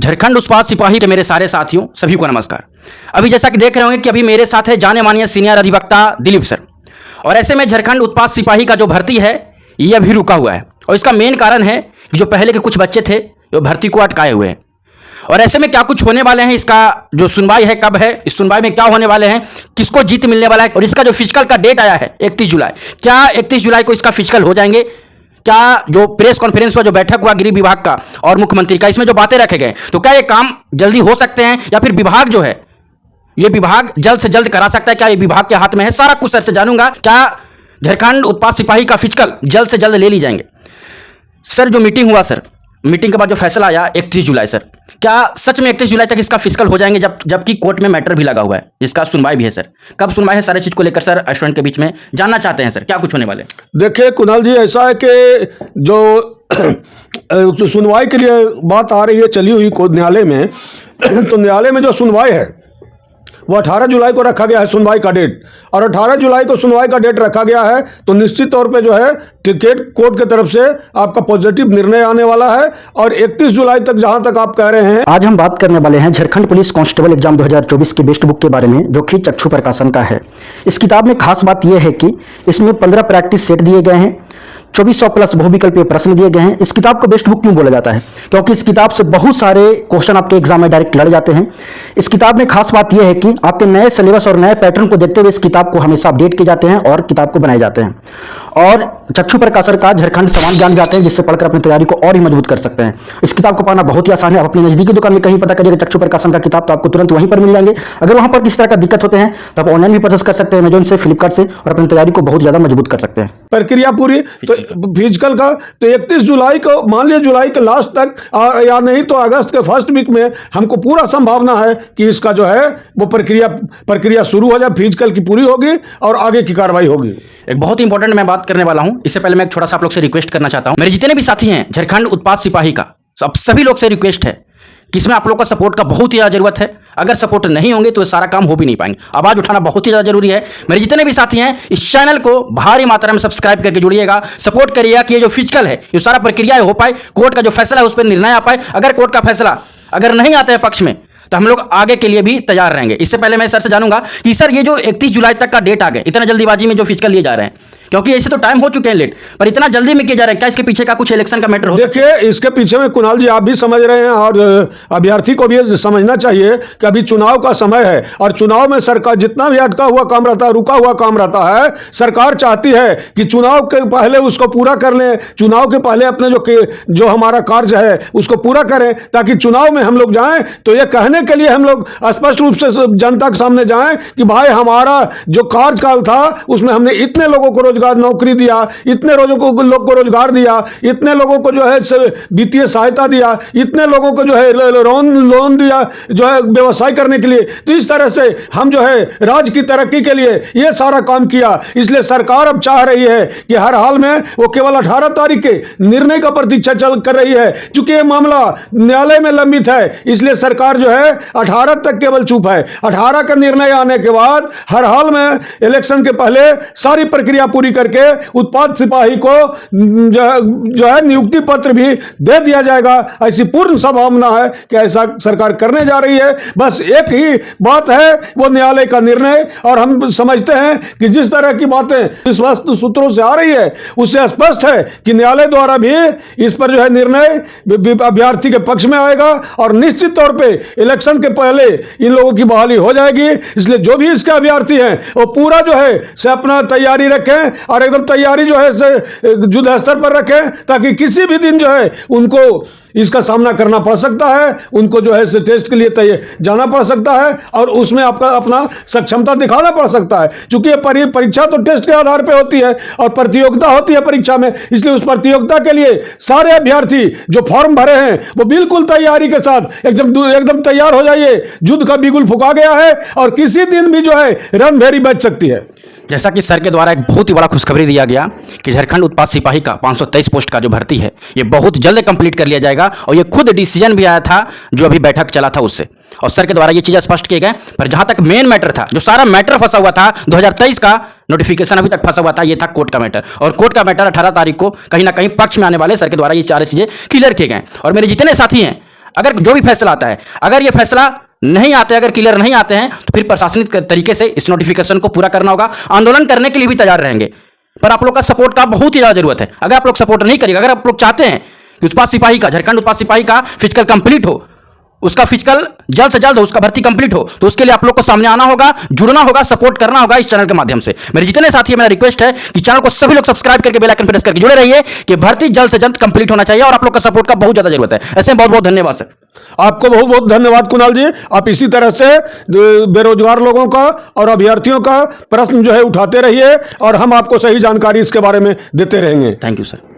झारखंड उत्पाद सिपाही के मेरे सारे साथियों सभी को नमस्कार। अभी जैसा कि देख रहे होंगे कि अभी मेरे साथ है जाने मानिए सीनियर अधिवक्ता दिलीप सर। और ऐसे में झारखंड उत्पाद सिपाही का जो भर्ती है ये अभी रुका हुआ है और इसका मेन कारण है कि जो पहले के कुछ बच्चे थे वो भर्ती को अटकाए हुए हैं। और ऐसे में क्या कुछ होने वाले हैं, इसका जो सुनवाई है कब है, इस सुनवाई में क्या होने वाले हैं, किसको जीत मिलने वाला है और इसका जो फिजिकल का डेट आया है 31 जुलाई, क्या 31 जुलाई को इसका फिजिकल हो जाएंगे? क्या जो प्रेस कॉन्फ्रेंस हुआ, जो बैठक हुआ गृह विभाग का और मुख्यमंत्री का, इसमें जो बातें रखे गए तो क्या ये काम जल्दी हो सकते हैं या फिर विभाग जो है ये विभाग जल्द से जल्द करा सकता है? क्या ये विभाग के हाथ में है? सारा कुछ सर से जानूंगा। क्या झारखंड उत्पाद सिपाही का फिजिकल जल्द से जल्द ले ली जाएंगे? सर जो मीटिंग हुआ सर, मीटिंग के बाद जो फैसला आया 31 जुलाई सर, क्या सच में 31 जुलाई तक इसका फिजिकल हो जाएंगे? जबकि कोर्ट में मैटर भी लगा हुआ है, इसका सुनवाई भी है सर। कब सुनवाई है? सारे चीज को लेकर सर स्टूडेंट के बीच में जानना चाहते हैं सर, क्या कुछ होने वाले? देखिए कुणाल जी, ऐसा है कि जो सुनवाई के लिए बात आ रही है चली हुई न्यायालय में तो न्यायालय में जो सुनवाई है वो 18 जुलाई को रखा गया है सुनवाई का डेट। और 18 जुलाई को सुनवाई का डेट रखा गया है तो निश्चित तौर पे जो है टिकट कोर्ट की तरफ से आपका पॉजिटिव निर्णय आने वाला है। और 31 जुलाई तक जहां तक आप कह रहे हैं। आज हम बात करने वाले हैं झारखंड पुलिस कांस्टेबल एग्जाम 2024 की बेस्ट बुक के बारे में, जो कि चक्षु प्रकाशन का है। इस किताब में खास बात यह है कि इसमें 15 प्रैक्टिस सेट दिए गए हैं, 2400 प्लस बहुविकल्पीय प्रश्न दिए गए हैं। इस किताब को बेस्ट बुक क्यों बोला जाता है? क्योंकि इस किताब से बहुत सारे क्वेश्चन आपके एग्जाम में डायरेक्ट लड़ जाते हैं। इस किताब में खास बात यह है कि आपके नए सिलेबस और नए पैटर्न को देखते हुए इस किताब को हमेशा अपडेट किए जाते हैं और किताब को बनाए जाते हैं। और चक्षु प्रकाशन का झारखंड समान ज्ञान भी आते हैं, जिससे पढ़कर अपनी तैयारी को और ही मजबूत कर सकते हैं। इस किताब को पाना बहुत ही आसान है। आप अपनी नजदीकी दुकान में कहीं पता करिएगा चक्षु प्रकाशन का किताब, तो आपको तुरंत वहीं पर मिल जाएंगे। अगर वहां पर किसी तरह का दिक्कत होते हैं तो आप ऑनलाइन भी परचेस कर सकते हैं, अमेजोन से, फ्लिपकार्ट से, और अपनी तैयारी को बहुत ज्यादा मजबूत कर सकते हैं। प्रक्रिया पूरी तो फिजिकल का तो 31 जुलाई को, मान लिया जुलाई के लास्ट तक या नहीं तो अगस्त के फर्स्ट वीक में हमको पूरा संभावना है कि इसका जो है वो प्रक्रिया शुरू हो जाए, फिजिकल की पूरी होगी और आगे की कार्रवाई होगी। एक बहुत इंपॉर्टेंट मैं बात करने वाला हूं, इससे पहले मैं एक छोटा सा आप लोग से रिक्वेस्ट करना चाहता हूं। मेरे जितने भी साथी हैं झारखंड उत्पाद सिपाही का, सभी लोग से रिक्वेस्ट है कि इसमें आप लोग का सपोर्ट का बहुत ही ज़्यादा जरूरत है। अगर सपोर्ट नहीं होंगे तो सारा काम हो भी नहीं पाएंगे। आवाज़ उठाना बहुत ही ज़्यादा जरूरी है। मेरे जितने भी साथी हैं इस चैनल को भारी मात्रा में सब्सक्राइब करके जुड़िएगा, सपोर्ट करिएगा कि ये जो फिजिकल है, ये सारा प्रक्रिया हो पाए, कोर्ट का जो फैसला है उस पर निर्णय आ पाए। अगर कोर्ट का फैसला अगर नहीं आता है पक्ष में तो हम लोग आगे के लिए भी तैयार रहेंगे। इससे पहले मैं सर से जानूंगा कि सर ये जो 31 जुलाई तक का डेट आ गया, इतना जल्दीबाजी में जो फिजिकल लिए जा रहे हैं, क्योंकि ऐसे तो टाइम हो चुके हैं लेट, पर इतना जल्दी में किया जा रहा है, क्या इसके पीछे का कुछ इलेक्शन का मैटर हो? देखिए इसके पीछे में कुणाल जी आप भी समझ रहे हैं और अभ्यर्थी को भी समझना चाहिए कि अभी चुनाव का समय है और चुनाव में सरकार जितना भी अटका हुआ काम रहता है, रुका हुआ काम रहता है, सरकार चाहती है कि चुनाव के पहले उसको पूरा कर लें, चुनाव के पहले अपने जो हमारा कार्य है उसको पूरा करें, ताकि चुनाव में हम लोग जाएं तो ये कहने के लिए हम लोग स्पष्ट रूप से जनता के सामने जाएं कि भाई हमारा जो कार्यकाल था उसमें हमने इतने लोगों को रोजगार नौकरी दिया, इतने लोग को रोजगार दिया, इतने लोगों को जो है वित्तीय सहायता दिया, इतने लोगों को जो है लोन दिया जो है व्यवसाय करने के लिए। तो इस तरह से हम जो है राज्य की तरक्की के लिए ये सारा काम किया। इसलिए सरकार अब चाह रही है कि हर हाल में वो केवल 18 तारीख के निर्णय का प्रतीक्षा कर रही है। चूंकि ये मामला न्यायालय में लंबित है इसलिए सरकार जो है 18 तक केवल चुप है। 18 का निर्णय आने के बाद हर हाल में इलेक्शन के पहले सारी प्रक्रिया पूरी करके उत्पाद सिपाही को जो है नियुक्ति पत्र भी दे दिया जाएगा। ऐसी पूर्ण संभावना है कि ऐसा सरकार करने जा रही है। बस एक ही बात है, वो न्यायालय का निर्णय। और हम समझते हैं कि जिस तरह की बातें विश्वस्त सूत्रों से आ रही है उससे स्पष्ट है कि न्यायालय द्वारा भी इस पर जो है निर्णय अभ्यर्थी के पक्ष में आएगा और निश्चित तौर पे इलेक्शन के पहले इन लोगों की बहाली हो जाएगी। इसलिए जो भी इसके अभ्यर्थी हैं वो पूरा जो है से अपना तैयारी रखें और एकदम तैयारी जो है से युद्ध स्तर पर रखें, ताकि किसी भी दिन जो है उनको इसका सामना करना पड़ सकता है, उनको जो है से टेस्ट के लिए जाना पड़ सकता है और उसमें आपका अपना सक्षमता दिखाना पड़ सकता है। क्योंकि ये परीक्षा तो टेस्ट के आधार पर होती है और प्रतियोगिता होती है परीक्षा में, इसलिए उस प्रतियोगिता के लिए सारे अभ्यर्थी जो फॉर्म भरे हैं वो बिल्कुल तैयारी के साथ एकदम तैयार हो जाइए। युद्ध का बिगुल फुका गया है और किसी दिन भी जो है रणभेरी बच सकती है। जैसा कि सर के द्वारा एक बहुत ही बड़ा खुशखबरी दिया गया कि झारखंड उत्पाद सिपाही का 523 पोस्ट का जो भर्ती है ये बहुत जल्द कंप्लीट कर लिया जाएगा। और ये खुद डिसीजन भी आया था जो अभी बैठक चला था उससे, और सर के द्वारा ये चीज़ें स्पष्ट किए गए। पर जहां तक मेन मैटर था, जो सारा मैटर फंसा हुआ था 2023 का नोटिफिकेशन अभी तक फंसा हुआ था, ये था कोर्ट का मैटर। और कोर्ट का मैटर 18 तारीख को कहीं ना कहीं पक्ष में आने वाले सर के द्वारा ये सारी चीज़ें क्लियर किए गए। और मेरे जितने साथी हैं अगर जो भी फैसला आता है, अगर ये फैसला नहीं आते, अगर क्लियर नहीं आते हैं, तो फिर प्रशासनिक तरीके से इस नोटिफिकेशन को पूरा करना होगा। आंदोलन करने के लिए भी तैयार रहेंगे, पर आप लोग का सपोर्ट का बहुत ही ज्यादा जरूरत है। अगर आप लोग सपोर्ट नहीं करिएगा, अगर आप लोग चाहते हैं कि उत्पाद सिपाही का, झारखंड उत्पाद सिपाही का फिजिकल कंप्लीट हो, उसका फिजिकल जल्द से जल्द हो, उसका भर्ती कंप्लीट हो, तो उसके लिए आप लोग को सामने आना होगा, जुड़ना होगा, सपोर्ट करना होगा इस चैनल के माध्यम से। मेरे जितने साथी हैं, मेरा रिक्वेस्ट है कि चैनल को सभी लोग सब्सक्राइब करके बेल आइकन प्रेस करके जुड़े रहिए कि भर्ती जल्द से जल्द कंप्लीट होना चाहिए और आप लोग का सपोर्ट का बहुत ज्यादा जरूरत है। ऐसे बहुत बहुत धन्यवाद सर। आपको बहुत बहुत धन्यवाद कुणाल जी। आप इसी तरह से बेरोजगार लोगों का और अभ्यर्थियों का प्रश्न जो है उठाते रहिए और हम आपको सही जानकारी इसके बारे में देते रहेंगे। Thank you sir.